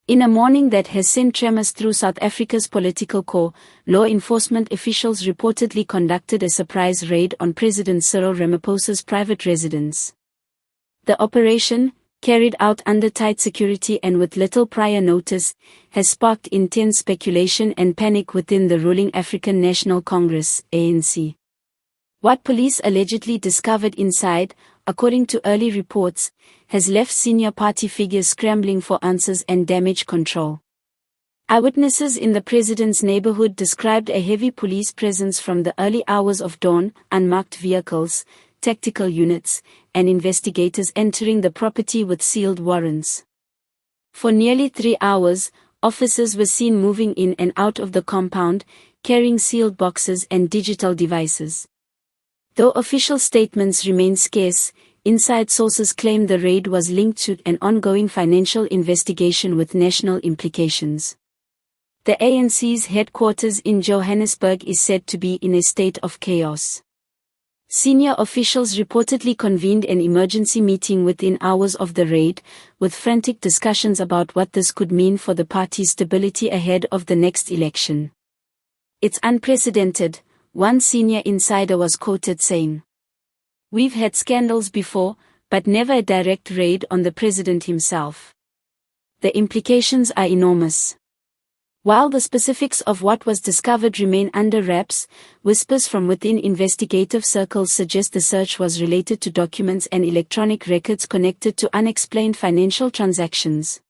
In a morning that has sent tremors through South Africa's political core, law enforcement officials reportedly conducted a surprise raid on President Cyril Ramaphosa's private residence. The operation, carried out under tight security and with little prior notice, has sparked intense speculation and panic within the ruling African National Congress, ANC. What police allegedly discovered inside, according to early reports, has left senior party figures scrambling for answers and damage control. Eyewitnesses in the president's neighborhood described a heavy police presence from the early hours of dawn, unmarked vehicles, tactical units, and investigators entering the property with sealed warrants. For nearly 3 hours, officers were seen moving in and out of the compound, carrying sealed boxes and digital devices. Though official statements remain scarce, inside sources claim the raid was linked to an ongoing financial investigation with national implications. The ANC's headquarters in Johannesburg is said to be in a state of chaos. Senior officials reportedly convened an emergency meeting within hours of the raid, with frantic discussions about what this could mean for the party's stability ahead of the next election. "It's unprecedented," one senior insider was quoted saying. "We've had scandals before, but never a direct raid on the president himself. The implications are enormous." While the specifics of what was discovered remain under wraps, whispers from within investigative circles suggest the search was related to documents and electronic records connected to unexplained financial transactions.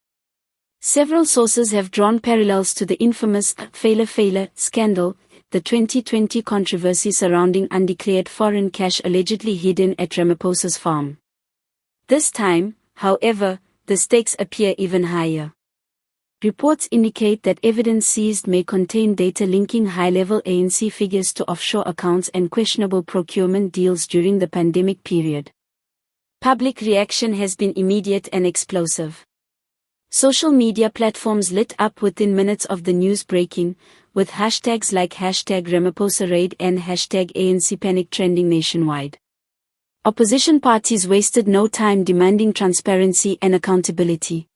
Several sources have drawn parallels to the infamous Failer scandal, the 2020 controversy surrounding undeclared foreign cash allegedly hidden at Ramaphosa's farm. This time, however, the stakes appear even higher. Reports indicate that evidence seized may contain data linking high-level ANC figures to offshore accounts and questionable procurement deals during the pandemic period. Public reaction has been immediate and explosive. Social media platforms lit up within minutes of the news breaking, with hashtags like #RamaphosaRaid and #ANCPanic trending nationwide. Opposition parties wasted no time demanding transparency and accountability.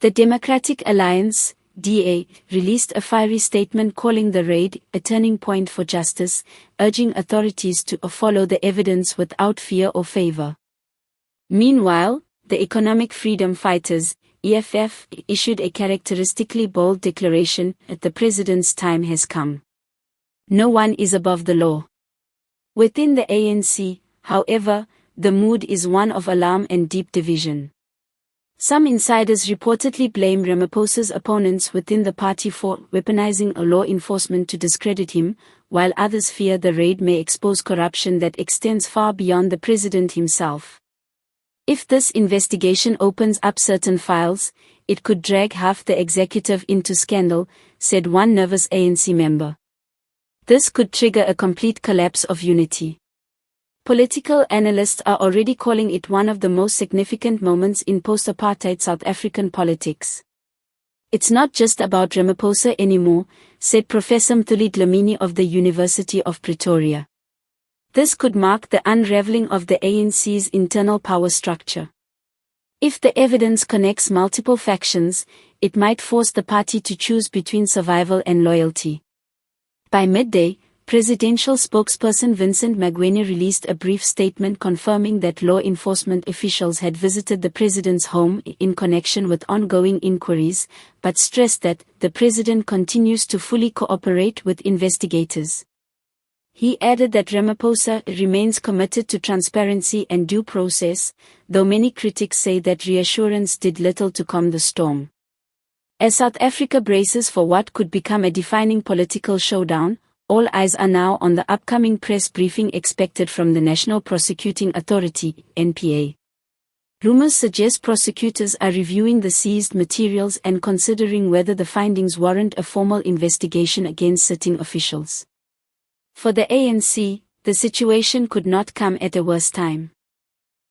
The Democratic Alliance, DA, released a fiery statement calling the raid a turning point for justice, urging authorities to follow the evidence without fear or favor. Meanwhile, the Economic Freedom Fighters, EFF, issued a characteristically bold declaration: "The president's time has come. No one is above the law." Within the ANC, however, the mood is one of alarm and deep division. Some insiders reportedly blame Ramaphosa's opponents within the party for weaponizing law enforcement to discredit him, while others fear the raid may expose corruption that extends far beyond the president himself. If this investigation opens up certain files, it could drag half the executive into scandal, said one nervous ANC member. This could trigger a complete collapse of unity. Political analysts are already calling it one of the most significant moments in post-apartheid South African politics. "It's not just about Ramaphosa anymore," said Professor Mthuli Dlamini of the University of Pretoria. This could mark the unraveling of the ANC's internal power structure. If the evidence connects multiple factions, it might force the party to choose between survival and loyalty. By midday, presidential spokesperson Vincent Magwenya released a brief statement confirming that law enforcement officials had visited the president's home in connection with ongoing inquiries, but stressed that the president continues to fully cooperate with investigators. He added that Ramaphosa remains committed to transparency and due process, though many critics say that reassurance did little to calm the storm. As South Africa braces for what could become a defining political showdown, all eyes are now on the upcoming press briefing expected from the National Prosecuting Authority, NPA. Rumors suggest prosecutors are reviewing the seized materials and considering whether the findings warrant a formal investigation against sitting officials. For the ANC, the situation could not come at a worse time.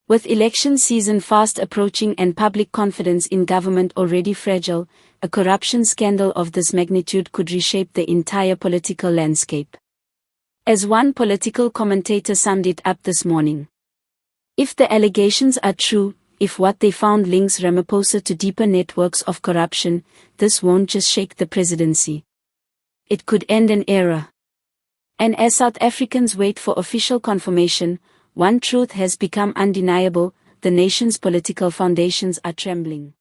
With election season fast approaching and public confidence in government already fragile, a corruption scandal of this magnitude could reshape the entire political landscape. As one political commentator summed it up this morning, "If the allegations are true, if what they found links Ramaphosa to deeper networks of corruption, this won't just shake the presidency. It could end an era. And as South Africans wait for official confirmation, one truth has become undeniable: the nation's political foundations are trembling.